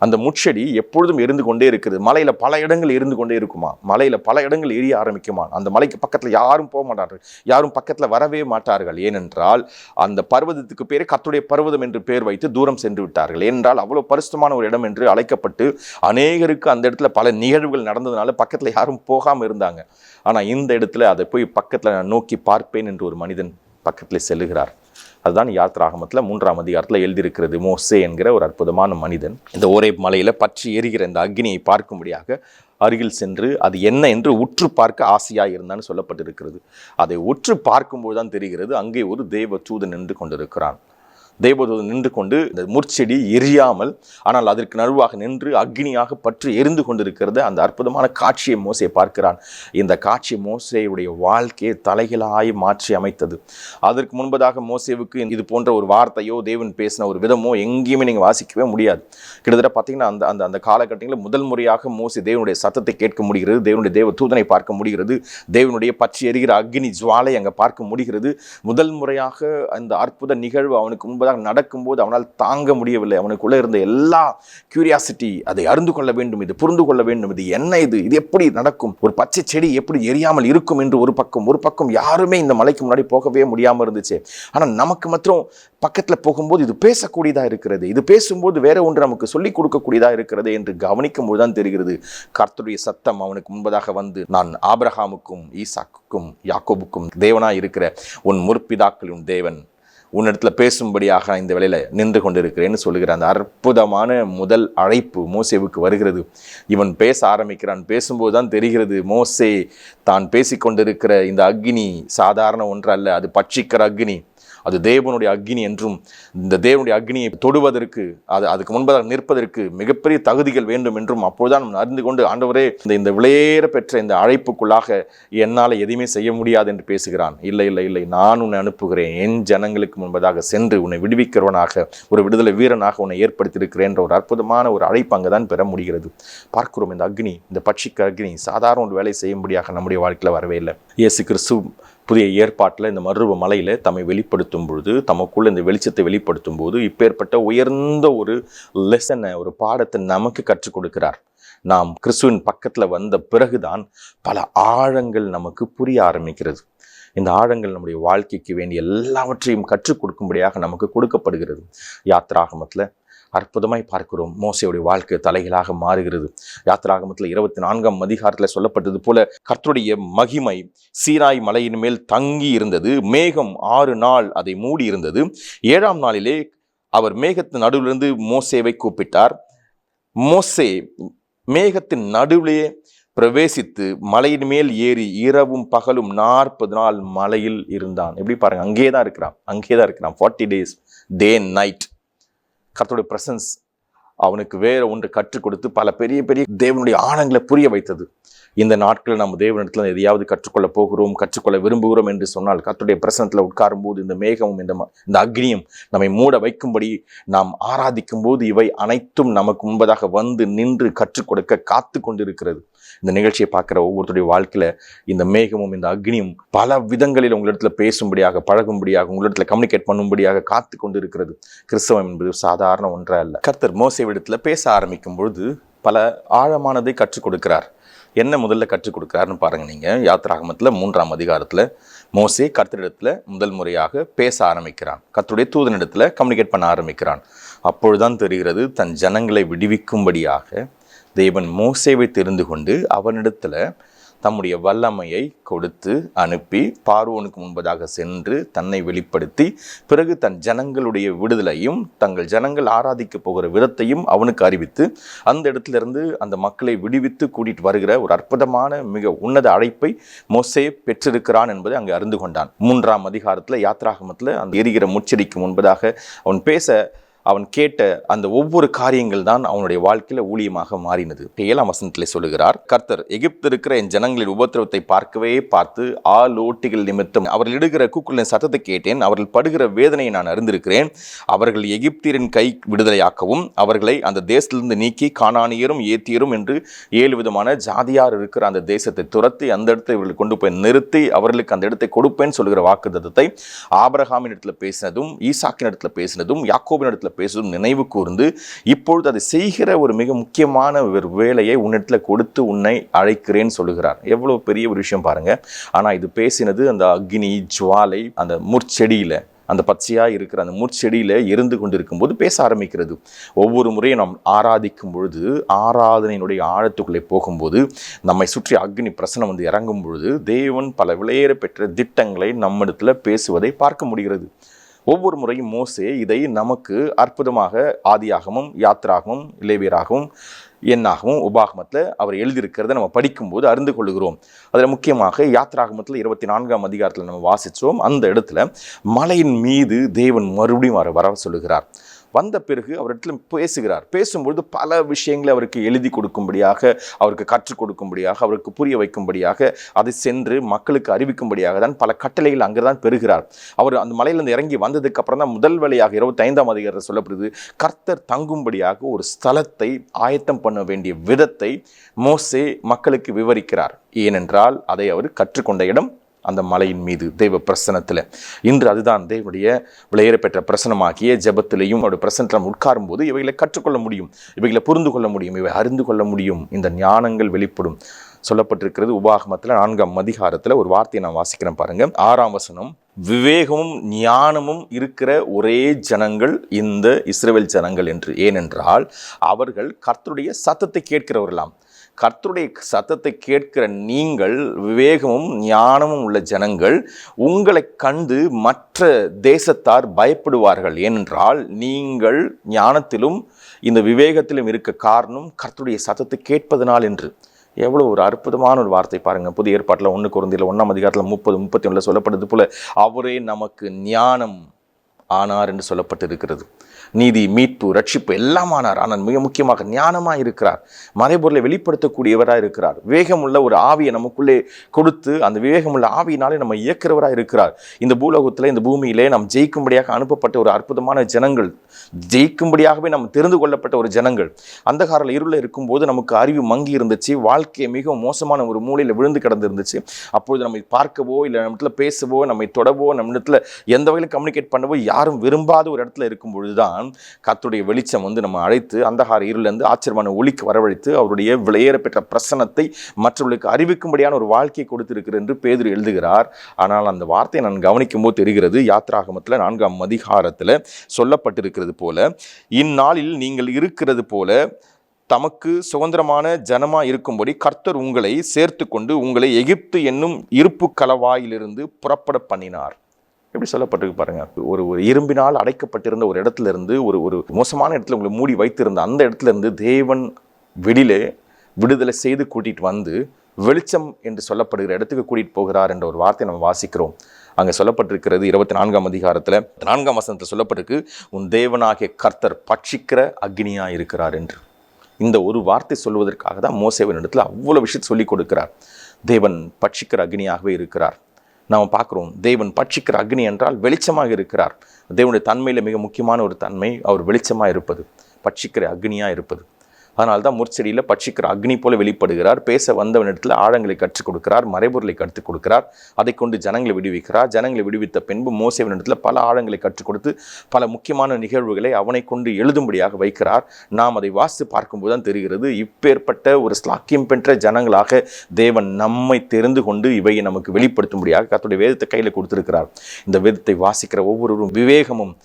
அந்த முட்செடி எப்பொழுதும் எரிந்து கொண்டே இருக்கிறது. மலையில் பல இடங்கள் எரிந்து கொண்டே இருக்குமா, மலையில் பல இடங்கள் எரிய ஆரம்பிக்குமா. அந்த மலைக்கு பக்கத்தில் யாரும் போக மாட்டார்கள், யாரும் பக்கத்தில் வரவே மாட்டார்கள். ஏனென்றால் அந்த பர்வதத்துக்கு பேரே கர்த்தருடைய பர்வதம் என்று பேர் வைத்து தூரம் சென்று விட்டார்கள். ஏனென்றால் அவ்வளோ பரிசுத்தமான ஒரு இடம் என்று அழைக்கப்பட்டு அநேகருக்கு அந்த இடத்துல பல நிகழ்வுகள் நடந்ததுனால பக்கத்தில் யாரும் போகாமல் இருந்தாங்க. ஆனால் இந்த இடத்துல அதை போய் பக்கத்தில் நான் நோக்கி பார்ப்பேன் என்று ஒரு மனிதன் பக்கத்தில் செல்லுகிறார். அதுதான் யாத்ராகமத்தில் 3ஆம் அதிகாரத்தில் எழுதியிருக்கிறது. மோசே என்கிற ஒரு அற்புதமான மனிதன் இந்த ஓரேப் மலையில் பற்றி எரிகிற இந்த அக்னியை பார்க்கும்படியாக அருகில் சென்று அது என்ன என்று உற்று பார்க்க ஆசையாக இருந்தான்னு சொல்லப்பட்டிருக்கிறது. அதை உற்று பார்க்கும்போது தான் தெரிகிறது, அங்கே ஒரு தேவ தூதன் நின்று கொண்டிருக்கிறான். தேவதூதன் நின்று கொண்டு இந்த முட்செடி எரியாமல் ஆனால் அதற்கு நடுவாக நின்று அக்னியாக பற்றி எரிந்து கொண்டிருக்கிறது. அந்த அற்புதமான காட்சியை மோசே பார்க்கிறான். இந்த காட்சி மோசேயுடைய வாழ்க்கையை தலைகளாய் மாற்றி அமைத்தது. அதற்கு முன்பதாக மோசேவுக்கு இது போன்ற ஒரு வார்த்தையோ தேவன் பேசின ஒரு விதமோ எங்கேயுமே நீங்கள் வாசிக்கவே முடியாது. கிட்டத்தட்ட பார்த்தீங்கன்னா அந்த காலகட்டங்களில் முதல் முறையாக மோசே தேவனுடைய சத்தத்தை கேட்க முடிகிறது, தேவனுடைய தேவ தூதனை பார்க்க முடிகிறது, தேவனுடைய பற்றி எரிகிற அக்னி ஜுவாலை அங்கே பார்க்க முடிகிறது. முதல் முறையாக அந்த அற்புத நிகழ்வு அவனுக்கு முன்பதாக நடக்கும்போது அவனால் தாங்க முடியவில்லை. அவனுக்குள்ளே இருந்த எல்லா கியூரியாசிட்டி, அதை அறிந்து கொள்ள வேண்டும், இது புரிந்து கொள்ள வேண்டும், இது என்ன, இது எப்படி நடக்கும், ஒரு பச்சை செடி எப்படி எரியாமல் இருக்கும் என்று ஒரு பக்கம் யாருமே இந்த மலைக்கு முன்னாடி போகவே முடியாமல் இருந்துச்சு. ஆனால் நமக்கு மாத்திரம் பக்கத்தில் போகும்போது இது பேசக்கூடியதாக இருக்கிறது, இது பேசும்போது வேற ஒன்று நமக்கு சொல்லிக் கொடுக்கக்கூடியதாக இருக்கிறது என்று கவனிக்கும் போது தான் தெரிகிறது. கர்த்தருடைய சத்தம் அவனுக்கு முன்பதாக வந்து, நான் ஆபிரகாமுக்கும் ஈசாக்குக்கும் யாக்கோபுக்கும் தேவனாய் இருக்கிற உன் முற்பிதாக்களின் தேவன் உன்னிடத்துல பேசும்படியாக இந்த வேளையில நின்று கொண்டிருக்கிறேன்னு சொல்லுகிற அந்த அற்புதமான முதல் அழைப்பு மோசேவுக்கு வருகிறது. இவன் பேச ஆரம்பிக்கிறான். பேசும்போது தான் தெரிகிறது, மோசே தான் பேசிக்கொண்டிருக்கிற இந்த அக்னி சாதாரண ஒன்று அல்ல, அது பட்சிக்கிற அக்னி, அது தேவனுடைய அக்னி என்றும் இந்த தேவனுடைய அக்னியை தொடுவதற்கு அதுக்கு முன்பதாக நிற்பதற்கு மிகப்பெரிய தகுதிகள் வேண்டும் என்றும் அப்போதுதான் நம்ம அறிந்து கொண்டு, ஆண்டவரே இந்த விளையேற பெற்ற இந்த அழைப்புக்குள்ளாக என்னால் எதையுமே செய்ய முடியாது என்று பேசுகிறான். இல்லை, நான் உன்னை அனுப்புகிறேன், என் ஜனங்களுக்கு முன்பதாக சென்று உன்னை விடுவிக்கிறவனாக, ஒரு விடுதலை வீரனாக உன்னை ஏற்படுத்தியிருக்கிறேன் என்ற ஒரு அற்புதமான ஒரு அழைப்பு அங்கே தான் பெற முடிகிறது. பார்க்கிறோம், இந்த அக்னி, இந்த பட்சிக்க அக்னி சாதாரண ஒரு வேலை செய்யும்படியாக நம்முடைய வாழ்க்கையில் வரவே இல்லை. இயேசு கிறிஸ்து புதிய ஏற்பாட்டில் இந்த மருவ மலையில் தம்மை வெளிப்படுத்தும் பொழுது, தமக்குள்ள இந்த வெளிச்சத்தை வெளிப்படுத்தும் போது இப்பேற்பட்ட உயர்ந்த ஒரு லெசனை, ஒரு பாடத்தை நமக்கு கற்றுக் கொடுக்கிறார். நாம் கிறிஸ்துவின் பக்கத்தில் வந்த பிறகுதான் பல ஆழங்கள் நமக்கு புரிய ஆரம்பிக்கிறது. இந்த ஆழங்கள் நம்முடைய வாழ்க்கைக்கு வேண்டிய எல்லாவற்றையும் கற்றுக் கொடுக்கும்படியாக நமக்கு கொடுக்கப்படுகிறது. யாத்ராகமத்தில் அற்புதமாய் பார்க்கிறோம், மோசேயுடைய வாழ்க்கை தலைகளாக மாறுகிறது. யாத்ராகமத்தில் 24ஆம் அதிகாரத்தில் சொல்லப்பட்டது போல கர்த்தருடைய மகிமை சீனாய் மலையின் மேல் தங்கி இருந்தது. மேகம் 6 நாள் அதை மூடி இருந்தது. 7ஆம் நாளிலே அவர் மேகத்தின் நடுவிலிருந்து மோசேவை கூப்பிட்டார். மோசே மேகத்தின் நடுவிலே பிரவேசித்து மலையின் மேல் ஏறி இரவும் பகலும் 40 நாள் மலையில் இருந்தான். எப்படி பாருங்க, அங்கேதான் இருக்கிறான் 40 days டே அண்ட் நைட். கர்த்தருடைய பிரசன்ஸ் அவனுக்கு வேற ஒன்று கற்றுக் கொடுத்து பல பெரிய பெரிய தேவனுடைய ஆழங்களை புரிய வைத்தது. இந்த நாட்களில் நம்ம தேவனிடத்தில் எதையாவது கற்றுக்கொள்ள போகிறோம், கற்றுக்கொள்ள விரும்புகிறோம் என்று சொன்னால் கர்த்தருடைய பிரசன்னத்தில் உட்காரும் போது இந்த மேகமும் இந்த அக்னியும் நம்மை மூட வைக்கும்படி நாம் ஆராதிக்கும் போது இவை அனைத்தும் நமக்கு முன்பதாக வந்து நின்று கற்றுக் கொடுக்க காத்து கொண்டிருக்கிறது. இந்த நிகழ்ச்சியை பார்க்குற ஒவ்வொருத்தருடைய வாழ்க்கையில் இந்த மேகமும் இந்த அக்னியும் பல விதங்களில் உங்களிடத்துல பேசும்படியாக, பழகும்படியாக, உங்களிடத்துல கம்யூனிகேட் பண்ணும்படியாக காத்து கொண்டு இருக்கிறது. கிறிஸ்தவம் என்பது சாதாரண ஒன்றா அல்ல. கர்த்தர் மோசேவிடத்தில் பேச ஆரம்பிக்கும் பொழுது பல ஆழமானதை கற்றுக் கொடுக்கிறார். என்ன முதல்ல கற்றுக் கொடுக்குறாருன்னு பாருங்கள். நீங்கள் யாத்ராகமத்தில் 3ஆம் அதிகாரத்தில் மோசே கர்த்தரிடத்தில் முதல் முறையாக பேச ஆரம்பிக்கிறான். கர்த்தருடைய தூதனிடத்தில் கம்யூனிகேட் பண்ண ஆரம்பிக்கிறான். அப்பொழுதுதான் தெரிகிறது, தன் ஜனங்களை விடுவிக்கும்படியாக தேவன் மோசேவை தெரிந்து கொண்டு அவனிடத்தில் தம்முடைய வல்லமையை கொடுத்து அனுப்பி பார்வோனுக்கு முன்பதாக சென்று தன்னை வெளிப்படுத்தி பிறகு தன் ஜனங்களுடைய விடுதலையும் தங்கள் ஜனங்கள் ஆராதிக்க போகிற விதத்தையும் அவனுக்கு அறிவித்து அந்த இடத்திலிருந்து அந்த மக்களை விடுவித்து கூட்டிட்டு வருகிற ஒரு அற்புதமான மிக உன்னத அழைப்பை மோசே பெற்றிருக்கிறான் என்பதை அங்கு அறிந்து கொண்டான். 3ஆம் அதிகாரத்தில் யாத்ராகமத்தில் அந்த எரிகிற முச்செடிக்கு முன்பதாக அவன் கேட்ட அந்த ஒவ்வொரு காரியங்கள் தான் அவனுடைய வாழ்க்கையில ஊழியமாக மாறினது. 7ஆம் வசனத்திலே சொல்லுகிறார், கர்த்தர் எகிப்து இருக்கிற என் ஜனங்களின் உபத்திரவத்தை பார்த்து ஆலோட்டிகள் நிமித்தம் அவர்கள் இடுகிற கூக்குரலின் சத்தத்தை கேட்டேன். அவர்கள் படுகிற வேதனையை நான் அறிந்திருக்கிறேன். அவர்கள் எகிப்தியரின் கை விடுதலையாக்கவும் அவர்களை அந்த தேசத்திலிருந்து நீக்கி கானானியரும் ஏத்தியரும் என்று 7 விதமான ஜாதியார் இருக்கிற அந்த தேசத்தை துரத்தி அந்த இடத்தை இவர்கள் கொண்டு போய் நிறுத்தி அவர்களுக்கு அந்த இடத்தை கொடுப்பேன் சொல்லுகிற வாக்குத்தத்தத்தை ஆபிரகாமின் இடத்துல பேசினதும் ஈசாக்கின் இடத்துல பேசினதும் யாக்கோபின் இடத்துல பேசும் நினைவு கூர்ந்து இப்பொழுது அதை செய்கிற ஒரு மிக முக்கியமான ஒரு வேலையை உன்னிடத்துல கொடுத்து உன்னை அழைக்கிறேன்னு சொல்லுகிறார். எவ்வளவு பெரிய ஒரு விஷயம் பாருங்க. ஆனா இது பேசினது அந்த அக்னி ஜுவாலை அந்த முற்செடியில, அந்த பச்சையா இருக்கிற அந்த முற்செடியில எரிந்து கொண்டிருக்கும் போது பேச ஆரம்பிக்கிறது. ஒவ்வொரு முறையும் நாம் ஆராதிக்கும் பொழுது ஆராதனையினுடைய ஆழத்துக்குள்ளே போகும்போது நம்மை சுற்றி அக்னி பிரசனம் வந்து இறங்கும் பொழுது தேவன் பல விலையேற பெற்ற திட்டங்களை நம்மிடத்துல பேசுவதை பார்க்க முடிகிறது. ஒவ்வொரு முறையும் மோசே இதை நமக்கு அற்புதமாக ஆதியாகமும் யாத்ராகமும் லேவியராகவும் எண்ணாகவும் உபாகமத்தில் அவர் எழுதியிருக்கிறத நம்ம படிக்கும்போது அறிந்து கொள்கிறோம். அதில் முக்கியமாக யாத்ராகமத்தில் 24ஆம் அதிகாரத்தில் நம்ம வாசித்தோம். அந்த இடத்துல மலையின் மீது தேவன் மறுபடியும் வர சொல்லுகிறார். வந்த பிறகு அவரிடத்துல பேசுகிறார். பேசும்பொழுது பல விஷயங்களை அவருக்கு எழுதி கொடுக்கும்படியாக, அவருக்கு கற்றுக் கொடுக்கும்படியாக, அவருக்கு புரிய வைக்கும்படியாக, அதை சென்று மக்களுக்கு அறிவிக்கும்படியாக தான் பல கட்டளைகள் அங்கே தான் பெறுகிறார். அவர் அந்த மலையிலிருந்து இறங்கி வந்ததுக்கு அப்புறம் தான் முதல் வேளையாக 25ஆம் அதிகாரத்தில் சொல்லப்படுது, கர்த்தர் தங்கும்படியாக ஒரு ஸ்தலத்தை ஆயத்தம் பண்ண வேண்டிய விதத்தை மோசே மக்களுக்கு விவரிக்கிறார். ஏனென்றால் அதை அவர் கற்றுக்கொண்ட இடம் அந்த மலையின் மீது தெய்வ பிரசனத்தில். இன்று அதுதான் தேவனுடைய விலையேற பெற்ற பிரசனமாகிய ஜெபத்திலையும் அவருடைய பிரசனத்தில் நம்ம உட்காரும் போது இவைகளை கற்றுக்கொள்ள முடியும், இவைகளை புரிந்து கொள்ள முடியும், இவை அறிந்து கொள்ள முடியும். இந்த ஞானங்கள் வெளிப்படும். சொல்லப்பட்டிருக்கிறது உபாகமத்தில் 4ஆம் அதிகாரத்தில் ஒரு வார்த்தையை நான் வாசிக்கிறேன் பாருங்க. 6ஆம் வசனம், விவேகமும் ஞானமும் இருக்கிற ஒரே ஜனங்கள் இந்த இஸ்ரவேல் ஜனங்கள் என்று. ஏனென்றால் அவர்கள் கர்த்தருடைய சத்தத்தை கேட்கிறவர்களாம். கர்த்தருடைய சத்தத்தை கேட்கிற நீங்கள் விவேகமும் ஞானமும் உள்ள ஜனங்கள், உங்களை கண்டு மற்ற தேசத்தார் பயப்படுவார்கள். ஏனென்றால் நீங்கள் ஞானத்திலும் இந்த விவேகத்திலும் இருக்க காரணம் கர்த்தருடைய சத்தத்தை கேட்பதனால் என்று. எவ்வளோ ஒரு அற்புதமான ஒரு வார்த்தை பாருங்க. புதிய ஏற்பாட்டில் 1 கொரிந்தியர் 1ஆம் அதிகாரத்தில் 30-31 சொல்லப்படுது போல அவரே நமக்கு ஞானம் ஆனார் என்று சொல்லப்பட்டு இருக்கிறது. நீதி, மீட்பு, ரட்சிப்பு எல்லாம் ஆனார். ஆனால் மிக முக்கியமாக ஞானமாக இருக்கிறார். மறைபொருளை வெளிப்படுத்தக்கூடியவராக இருக்கிறார். வேகமுள்ள ஒரு ஆவியை நமக்குள்ளே கொடுத்து அந்த வேகமுள்ள ஆவியினாலே நம்ம இயக்கிறவராக இருக்கிறார். இந்த பூலோகத்தில், இந்த பூமியிலே நாம் ஜெயிக்கும்படியாக அனுப்பப்பட்ட ஒரு அற்புதமான ஜனங்கள், ஜெயிக்கும்படியாகவே நம்ம தெரிந்து கொள்ளப்பட்ட ஒரு ஜனங்கள். அந்த காரில் இருளில் இருக்கும்போது நமக்கு அறிவு மங்கி இருந்துச்சு. வாழ்க்கையை மிகவும் மோசமான ஒரு மூலையில் விழுந்து கிடந்து இருந்துச்சு. அப்பொழுது நம்மை பார்க்கவோ இல்லை நம்மிடத்துல பேசவோ நம்மை தொடவோ நம்மிடத்துல எந்த வகையில் கம்யூனிகேட் பண்ணவோ யாரும் விரும்பாத ஒரு இடத்துல இருக்கும் பொழுதுதான் கர்த்தருடைய வெளிச்சம் வந்து நம்ம அழைத்து அந்தகார இருளிலிருந்து ஆச்சரியமான ஒளிக்கு வரவழைத்து அவருடைய விலையேற பெற்ற பிரசன்னத்தை மற்றவர்களுக்கு அறிவிக்கும்படியான ஒரு வாழ்க்கையை கொடுத்திருக்கிறார் என்று பேதுரு எழுதுகிறார். ஆனால் அந்த வார்த்தையை நான் கவனிக்கும் போது தெரிகிறது, யாத்ராகமத்தில் 4ஆம் அதிகாரத்தில் சொல்லப்பட்டிருக்கிறது போல, இந்நாளில் நீங்கள் இருக்கிறது போல தமக்கு சுதந்திரமான ஜனமா இருக்கும்படி கர்த்தர் உங்களை சேர்த்து கொண்டு உங்களை எகிப்து என்னும் இருப்பு கலவாயிலிருந்து புறப்பட பண்ணினார். எப்படி சொல்லப்பட்டிருக்கு பாருங்க. ஒரு இரும்பினால் அடைக்கப்பட்டிருந்த ஒரு இடத்துல இருந்து, ஒரு மோசமான இடத்துல உங்களை மூடி வைத்திருந்த அந்த இடத்துல இருந்து தேவன் வெளியிலே விடுதலை செய்து கூட்டிட்டு வந்து வெளிச்சம் என்று சொல்லப்படுகிற இடத்துக்கு கூட்டிட்டு போகிறார் என்ற ஒரு வார்த்தை நம்ம வாசிக்கிறோம். அங்கே சொல்லப்பட்டிருக்கிறது 24ஆம் அதிகாரத்தில் 4ஆம் வசனத்தில் சொல்லப்பட்டிருக்கு, உன் தேவனாகிய கர்த்தர் பட்சிக்கிற அக்னியா இருக்கிறார் என்று. இந்த ஒரு வார்த்தை சொல்வதற்காக தான் மோசேவின் இடத்துல அவ்வளோ விஷயத்தை சொல்லி கொடுக்கிறார். தேவன் பட்சிக்கிற அக்னியாகவே இருக்கிறார். நாம் பார்க்குறோம், தேவன் பட்சிக்கிற அக்னி என்றால் வெளிச்சமாக இருக்கிறார். தேவனுடைய தன்மையில் மிக முக்கியமான ஒரு தன்மை அவர் வெளிச்சமாக இருப்பது, பட்சிக்கிற அக்னியாக இருப்பது. அதனால தான் முற்செடியில் பட்சிக்கிற அக்னி போல வெளிப்படுகிறார். பேச வந்தவனிடத்தில் ஆழங்களை கற்றுக் கொடுக்கிறார், மறைபொருளை கற்றுக் கொடுக்கிறார். அதை கொண்டு ஜனங்களை விடுவிக்கிறார். ஜனங்களை விடுவித்த பின்பு மோசேவினிடத்தில் பல ஆழங்களை கற்றுக் கொடுத்து பல முக்கியமான நிகழ்வுகளை அவனை கொண்டு எழுதும்படியாக வைக்கிறார். நாம் அதை வாசித்து பார்க்கும்போது தான் தெரிகிறது, இப்பேற்பட்ட ஒரு ஸ்லாக்கியம் பெற்ற ஜனங்களாக தேவன் நம்மை தெரிந்து கொண்டு இவையை நமக்கு வெளிப்படுத்தும்படியாக கர்த்தருடைய வேதத்தை கையில் கொடுத்திருக்கிறார். இந்த வேதத்தை வாசிக்கிற ஒவ்வொருவரும் விவேகமும்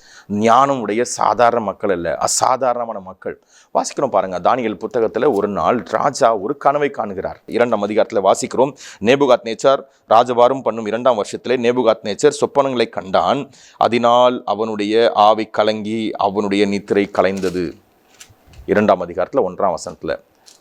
ஞானம் உடைய சாதாரண மக்கள் அல்ல, அசாதாரணமான மக்கள். வாசிக்கிறோம் பாருங்க, தானியேல் தானியேல் புத்தகத்தில் ஒரு நாள் ராஜா ஒரு கனவை காணுகிறார். 2ஆம் அதிகாரத்தில் வாசிக்கிறோம். நேபுகாத்நேச்சார் ராஜபாரம் பண்ணும் 2ஆம் வருஷத்திலே நேபுகாத்நேச்சர் சொப்பனங்களை கண்டான். அதனால் அவனுடைய ஆவி கலங்கி அவனுடைய நித்திரை கலைந்தது. 2ஆம் அதிகாரத்தில் 1ஆம் வசனத்தில்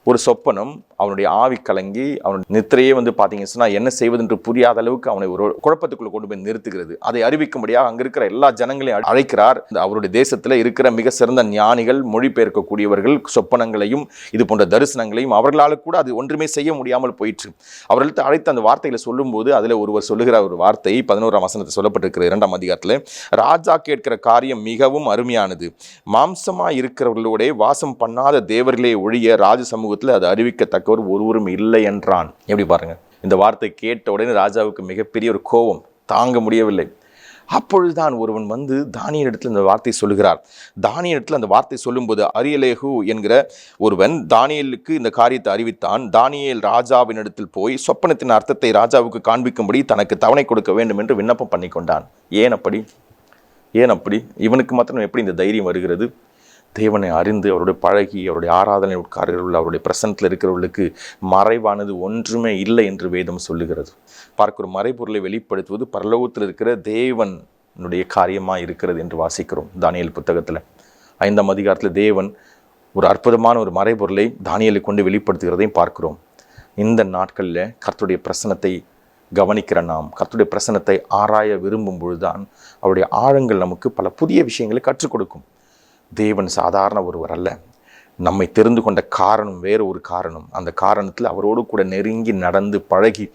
ஒரு சொப்பனம், அவனுடைய ஆவி கலங்கி அவனுடைய நித்திரையே பார்த்தீங்கன்னு சொன்னால் என்ன செய்வது என்று புரியாத அளவுக்கு அவனை ஒரு குழப்பத்துக்குள்ள கொண்டு போய் நிறுத்துகிறது. அதை அறிவிக்கும்படியாக அங்கே இருக்கிற எல்லா ஜனங்களையும் அழைக்கிறார். அவருடைய தேசத்தில் இருக்கிற மிக சிறந்த ஞானிகள், மொழிபெயர்க்கக்கூடியவர்கள், சொப்பனங்களையும் இது போன்ற தரிசனங்களையும் அவர்களால் கூட அது ஒன்றுமே செய்ய முடியாமல் போயிற்று. அவர்களுக்கு அழைத்து அந்த வார்த்தைகளை சொல்லும்போது அதில் ஒருவர் சொல்லுகிற ஒரு வார்த்தை 11ஆம் வசனத்தில் சொல்லப்பட்டிருக்கிற 2ஆம் அதிகாரத்தில், ராஜா கேட்கிற காரியம் மிகவும் அருமையானது, மாம்சமாக இருக்கிறவர்களோட வாசம் பண்ணாத தேவர்களே ஒழிய ராஜ சமூகத்தில் அது அறிவிக்கத்தக்கவர் ஒருவரும் இல்லை என்றான். எப்படி பாருங்க, இந்த வார்த்தை கேட்ட உடனே ராஜாவுக்கு மிகப்பெரிய ஒரு கோபம் தாங்க முடியவில்லை. அப்பொழுதுதான் ஒருவன் தானியேல் இடத்துல இந்த வார்த்தை சொல்லுகிறார். தானியேல் இடத்துல அந்த வார்த்தை சொல்லும்போது அரியலேகு என்கிற ஒருவன் தானியேலுக்கு இந்த காரியத்தை அறிவித்தான். தானியேல் ராஜாவின் இடத்தில் போய் சொப்பனத்தின் அர்த்தத்தை ராஜாவுக்கு காண்பிக்கும்படி தனக்கு தவணை கொடுக்க வேண்டும் என்று விண்ணப்பம் பண்ணி கொண்டான். ஏன் அப்படி இவனுக்கு மாத்திரம் எப்படி இந்த தைரியம் வருகிறது? தேவனை அறிந்து அவருடைய பழகி அவருடைய ஆராதனை உட்காரர்கள் அவருடைய பிரசனத்தில் இருக்கிறவர்களுக்கு மறைவானது ஒன்றுமே இல்லை என்று வேதம் சொல்லுகிறது. பார்க்கிற மறைபொருளை வெளிப்படுத்துவது பரலோகத்தில் இருக்கிற தேவனுடைய காரியமாக இருக்கிறது என்று வாசிக்கிறோம். தானியேல் புத்தகத்தில் 5ஆம் அதிகாரத்தில் தேவன் ஒரு அற்புதமான ஒரு மறைபொருளை தானியேலை கொண்டு வெளிப்படுத்துகிறதையும் பார்க்கிறோம். இந்த நாட்களில் கர்த்தருடைய பிரசனத்தை கவனிக்கிற நாம், கர்த்தருடைய பிரசனத்தை ஆராய விரும்பும் பொழுதுதான் அவருடைய ஆழங்கள் நமக்கு பல புதிய விஷயங்களை கற்றுக் கொடுக்கும். தேவன் சாதாரண ஒருவர் அல்ல. நம்மை தெரிந்து கொண்ட காரணம் வேறு ஒரு காரணம். அந்த காரணத்தில் அவரோடு கூட நெருங்கி நடந்து பழகி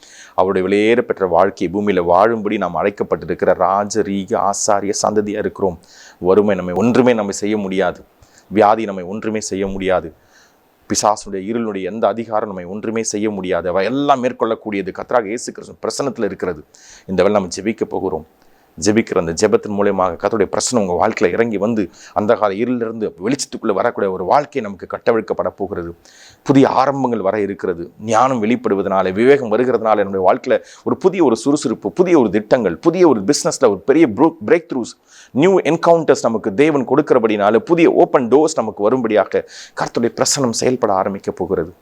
அவருடைய வெளியேற பெற்ற வாழ்க்கையை பூமியில் வாழும்படி நாம் அழைக்கப்பட்டிருக்கிற ராஜரீக ஆசாரிய சந்ததியாக இருக்கிறோம். வறுமை ஒன்றுமே செய்ய முடியாது. வியாதி ஒன்றுமே செய்ய முடியாது. பிசாசுடைய இருளுடைய எந்த அதிகாரம் ஒன்றுமே செய்ய முடியாது. அவை எல்லாம் மேற்கொள்ளக்கூடியது கர்த்தராகிய இயேசு கிறிஸ்து பிரசன்னத்தில் இருக்கிறது. இந்த வேளை நம்ம ஜெபிக்க போகிறோம். ஜெபிக்கிற அந்த ஜெபத்தின் மூலமாக கர்த்தருடைய பிரசனம் உங்கள் வாழ்க்கையில் இறங்கி அந்த கால இருளிலிருந்து வெளிச்சத்துக்குள்ளே வரக்கூடிய ஒரு வாழ்க்கை நமக்கு கட்டவிழ்க்கப்பட போகிறது. புதிய ஆரம்பங்கள் வர இருக்கிறது. ஞானம் வெளிப்படுவதனால, விவேகம் வருகிறதுனால நம்முடைய வாழ்க்கையில் ஒரு புதிய ஒரு சுறுசுறுப்பு, புதிய ஒரு திட்டங்கள், புதிய ஒரு பிஸ்னஸில் ஒரு பெரிய பிரேக் த்ரூஸ், நியூ என்கவுண்டர்ஸ் நமக்கு தேவன் கொடுக்கிறபடினால புதிய ஓப்பன் டோர்ஸ் நமக்கு வரும்படியாக கர்த்தருடைய பிரசனம் செயல்பட ஆரம்பிக்க போகிறது.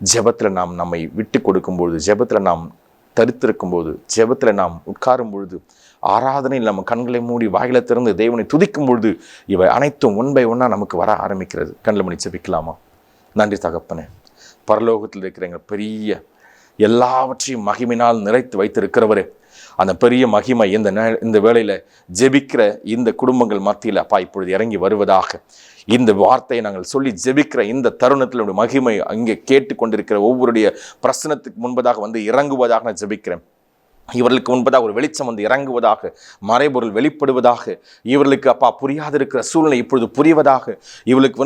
ஜெபத்தில் நாம் நம்மை விட்டு கொடுக்கும்பொழுது, ஜெபத்தில் நாம் தரித்திருக்கும் போது, ஜெபத்தில் நாம் உட்காரும் பொழுது, ஆராதனையில் நம்ம கண்களை மூடி வாயில திறந்து தேவனை துதிக்கும் பொழுது இவை அனைத்தும் ஒன் பை ஒன்னா நமக்கு வர ஆரம்பிக்கிறது. கண்ணில் மணி ஜெபிக்கலாமா? நன்றி தகப்பனே, பரலோகத்தில் இருக்கிற எங்கள் பெரிய எல்லாவற்றையும் மகிமையினால் நிறைத்து வைத்திருக்கிறவரே, அந்த பெரிய மகிமை இந்த வேளையில் ஜெபிக்கிற இந்த குடும்பங்கள் மத்தியில் அப்பா இப்பொழுது இறங்கி வருவதாக, இந்த வார்த்தையை நாங்கள் சொல்லி ஜெபிக்கிற இந்த தருணத்தில் மகிமை அங்கே கேட்டுக்கொண்டிருக்கிற ஒவ்வொருடைய பிரசனத்துக்கு முன்பதாக இறங்குவதாக நான் ஜெபிக்கிறேன். இவர்களுக்கு முன்பதாக ஒரு வெளிச்சம் இறங்குவதாக, மறைபொருள் வெளிப்படுவதாக, இவர்களுக்கு அப்பா புரியாது இருக்கிற சூழ்நிலை இப்பொழுது புரிவதாக, இவர்களுக்கு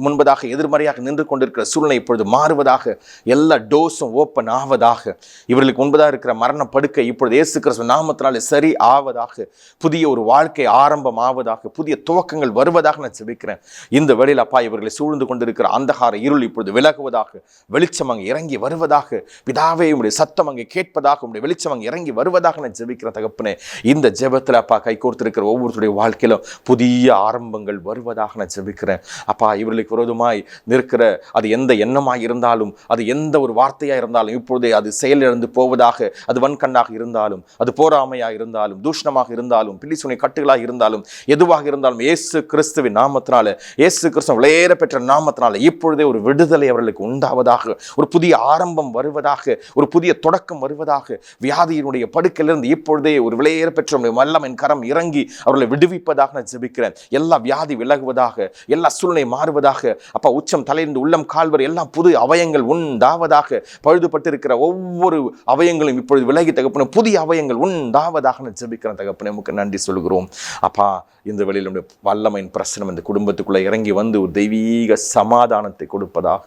முன்பதாக எதிர்மறையாக நின்று கொண்டிருக்கிற சூழ்நிலை இப்பொழுது மாறுவதாக, எல்லா டோஸும் ஓப்பன் ஆவதாக, இவர்களுக்கு முன்பதாக இருக்கிற மரண படுக்கை இப்பொழுது இயேசு கிறிஸ்து நாமத்தினாலே சரி ஆவதாக, புதிய ஒரு வாழ்க்கை ஆரம்பம் ஆவதாக, புதிய துவக்கங்கள் வருவதாக நான் ஜெபிக்கிறேன். இந்த வேளையில் அப்பா இவர்களை சூழ்ந்து கொண்டிருக்கிற அந்தகார இருள் இப்பொழுது விலகுவதாக, வெளிச்சம் அங்கே இறங்கி வருவதாக, பிதாவே உம்முடைய சத்தம் அங்கே கேட்பதாக, உம்முடைய வெளிச்சம் அங்கே இறங்கி வருவதாக நான் ஜெபிக்கிற தகப்பனே. இந்த ஜெபத்தில் அப்பா கைகோர்த்திருக்கிற ஒவ்வொருடைய வாழ்க்கையிலும் புதிய ஆரம்பங்கள் வருவதாக நான் ஜெபிக்கிறேன். அப்பா இவர்களுக்கு விரோதமாய் நிற்கிற அது எந்த எண்ணமாய் இருந்தாலும், அது எந்த ஒரு வார்த்தையாக இருந்தாலும் இப்பொழுதே அது செயலிழந்து போவதாக, அது வன்கண்ணாக இருந்தாலும், அது போராமையாக இருந்தாலும், தூஷணமாக இருந்தாலும், பில்லிசுனை கட்டுகளாக இருந்தாலும், எதுவாக இருந்தாலும் இயேசு கிறிஸ்துவின் நாமத்தினால, இயேசு கிறிஸ்து விளையேற பெற்ற நாமத்தினால இப்பொழுதே ஒரு விடுதலை அவர்களுக்கு உண்டாவதாக, ஒரு புதிய ஆரம்பம் வருவதாக, ஒரு புதிய தொடக்கம் வருவதாக, வியாதியினுடைய படுக்கையிலிருந்து இப்பொழுதே ஒரு விலையேற பெற்ற வல்லமையின் கரம் இறங்கி அவர்களை விடுவிப்பதாக நான் ஜெபிக்கிறேன். எல்லா வியாதி விலகுவதாக, எல்லா சூழ்நிலை மாறுவதாக, அப்பா உச்சம் தலையிலிருந்து உள்ளம் கால்வரை எல்லா புது அவயங்கள் உண்டாவதாக, பழுதுபட்டிருக்கிற ஒவ்வொரு அவயங்களும் இப்பொழுது விலகி தகப்பன புதிய அவயங்கள் உண்டாவதாக நான் ஜெபிக்கிறேன் தகப்பனே. நமக்கு நன்றி சொல்கிறோம் அப்பா. இந்த வேளையில் நம்முடைய வல்லமையின் பிரசனம் இந்த குடும்பத்துக்குள்ளே இறங்கி ஒரு தெய்வீக சமாதானத்தை கொடுப்பதாக,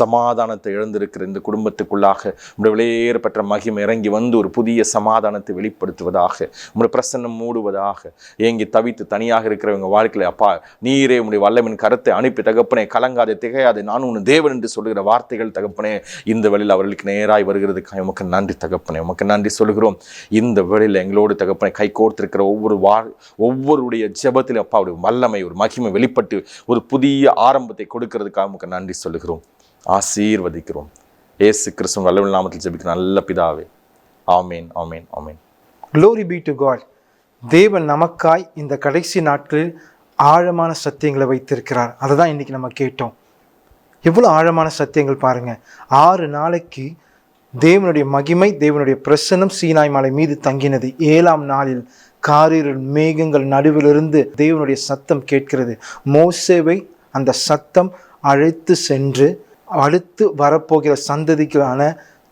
சமாதானத்தை இழந்திருக்கிற இந்த குடும்பத்துக்குள்ளாக நம்முடைய விலையேற பெற்ற மகிமை இறங்கி ஒரு புதிய சமாதானத்தை வெளிப்படுத்துவதாக, உங்களுடைய பிரசன்னம் மூடுவதாக. ஏங்கி தவித்து தனியாக இருக்கிறவங்க வாழ்க்கையில் அப்பா நீரே உங்களுடைய வல்லமின் கருத்தை அனுப்பி தகப்பனே, கலங்காதே திகையாதே நான் உன் தேவன் என்று சொல்லுகிற வார்த்தைகள் தகப்பனே இந்த வேளையில் அவர்களுக்கு நேராய் வருகிறதுக்காக உமக்கு நன்றி தகப்பனே, உமக்கு நன்றி சொல்கிறோம். இந்த வேளையில் எங்களோடு தகப்பனை கை கோர்த்திருக்கிற ஒவ்வொருடைய ஜெபத்திலும் அப்பா ஒரு வல்லமை, ஒரு மகிமை வெளிப்பட்டு ஒரு புதிய ஆரம்பத்தை கொடுக்கிறதுக்காக உமக்கு நன்றி சொல்லுகிறோம், ஆசீர்வதிக்கிறோம். இயேசு கிறிஸ்துவின் வல்லமையுள்ள நாமத்தில் ஜெபிக்கிற நல்ல பிதாவே, ஆமேன் ஆமேன் ஆமேன். Glory be to God. தேவன் நமக்காய் இந்த கடைசி நாட்களில் ஆழமான சத்தியங்களை வைத்திருக்கிறார். அதை தான் இன்னைக்கு நம்ம கேட்டோம். எவ்வளோ ஆழமான சத்தியங்கள் பாருங்க. 6 நாளைக்கு தேவனுடைய மகிமை, தேவனுடைய பிரசன்னம் சீனாய் மலை மீது தங்கினது. 7ஆம் நாளில் காரிருள் மேகங்கள் நடுவிலிருந்து தேவனுடைய சத்தம் கேட்கிறது. மோசேவை அந்த சத்தம் அழைத்து சென்று அடுத்து வரப்போகிற சந்ததிக்கான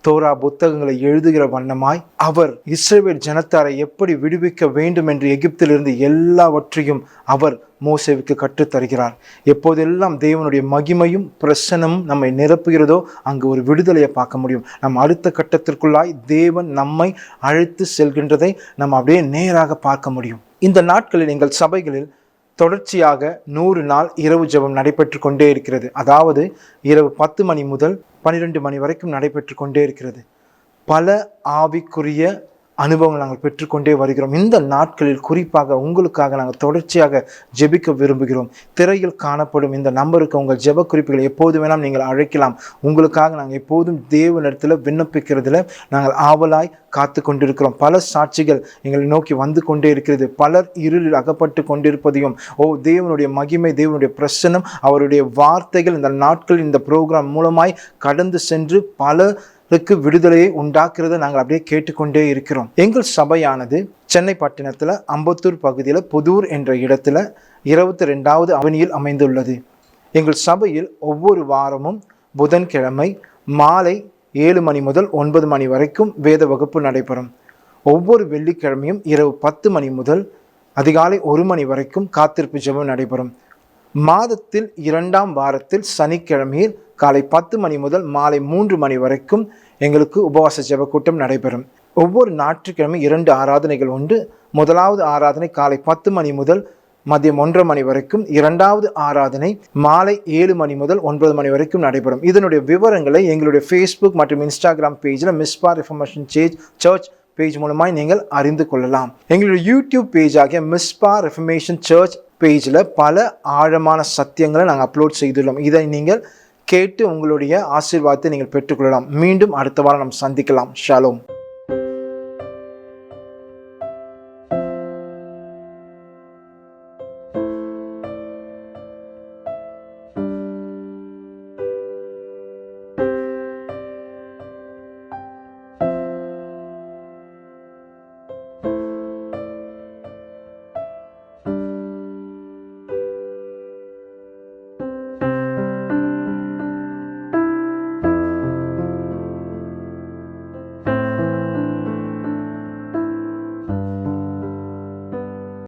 தோரா புத்தகங்களை எழுதுகிற வண்ணமாய் அவர் இஸ்ரவேல் ஜனத்தாரை எப்படி விடுவிக்க வேண்டும் என்று எகிப்திலிருந்து எல்லாவற்றையும் அவர் மோசேவுக்கு கற்றுத்தருகிறார். எப்போதெல்லாம் தேவனுடைய மகிமையும் பிரசனமும் நம்மை நிரப்புகிறதோ அங்கு ஒரு விடுதலையை பார்க்க முடியும். நம் அடுத்த கட்டத்திற்குள்ளாய் தேவன் நம்மை அழைத்து செல்கின்றதை நம்ம அப்படியே நேராக பார்க்க முடியும். இந்த நாட்களில் எங்கள் சபைகளில் தொடர்ச்சியாக 100 நாள் இரவு ஜெபம் நடைபெற்று கொண்டே இருக்கிறது. அதாவது இரவு 10 மணி முதல் 12 மணி வரைக்கும் நடைபெற்று கொண்டே இருக்கிறது. பல ஆவிக்குரிய அனுபவங்கள் நாங்கள் பெற்றுக்கொண்டே வருகிறோம். இந்த நாட்களில் குறிப்பாக உங்களுக்காக நாங்கள் தொடர்ச்சியாக ஜெபிக்க விரும்புகிறோம். திரையில் காணப்படும் இந்த நம்பருக்கு உங்கள் ஜெப குறிப்புகளை எப்போது வேணாம் நீங்கள் அழைக்கலாம். உங்களுக்காக நாங்கள் எப்போதும் தேவனிடத்தில் விண்ணப்பிக்கிறதுல நாங்கள் ஆவலாய் காத்து கொண்டிருக்கிறோம். பல சாட்சிகள் எங்களை நோக்கி வந்து கொண்டே இருக்கிறது. பலர் இருளில் அகப்பட்டு கொண்டிருப்பதையும் தேவனுடைய மகிமை, தேவனுடைய பிரசன்னம், அவருடைய வார்த்தைகள் இந்த நாட்கள் இந்த ப்ரோக்ராம் மூலமாய் கடந்து சென்று பலருக்கு விடுதலையை உண்டாக்குறதை நாங்கள் அப்படியே கேட்டுக்கொண்டே இருக்கிறோம். எங்கள் சபையானது சென்னை பட்டணத்தில் அம்பத்தூர் பகுதியில் புதூர் என்ற இடத்துல 22வது அவனியில் அமைந்துள்ளது. எங்கள் சபையில் ஒவ்வொரு வாரமும் புதன்கிழமை மாலை 7 மணி முதல் 9 மணி வரைக்கும் வேத வகுப்பு நடைபெறும். ஒவ்வொரு வெள்ளிக்கிழமையும் இரவு 10 மணி முதல் அதிகாலை 1 மணி வரைக்கும் காத்திருப்பு ஜெபம் நடைபெறும். மாதத்தில் 2ஆம் வாரத்தில் சனிக்கிழமையில் காலை 10 மணி முதல் மாலை 3 மணி வரைக்கும் எங்களுக்கு உபவாச ஜெப கூட்டம் நடைபெறும். ஒவ்வொரு ஞாயிற்றுக்கிழமை 2 ஆராதனைகள் உண்டு. முதலாவது ஆராதனை காலை 10 மணி முதல் மதியம் 1:30 மணி வரைக்கும், 2வது ஆராதனை மாலை 7 மணி முதல் 9 மணி வரைக்கும் நடைபெறும். இதனுடைய விவரங்களை எங்களுடைய ஃபேஸ்புக் மற்றும் இன்ஸ்டாகிராம் பேஜில் மிஸ்பா ரெஃபர்மேஷன் சர்ச் பேஜ் மூலமாய் நீங்கள் அறிந்து கொள்ளலாம். எங்களுடைய யூடியூப் பேஜ் ஆகிய மிஸ்பா ரெஃபர்மேஷன் சர்ச் பேஜில் பல ஆழமான சத்தியங்களை நாங்கள் அப்லோட் செய்துள்ளோம். இதை நீங்கள் கேட்டு உங்களுடைய ஆசீர்வாதத்தை நீங்கள் பெற்றுக்கொள்ளலாம். மீண்டும் அடுத்த வாரம் நாம் சந்திக்கலாம். ஷாலோம்.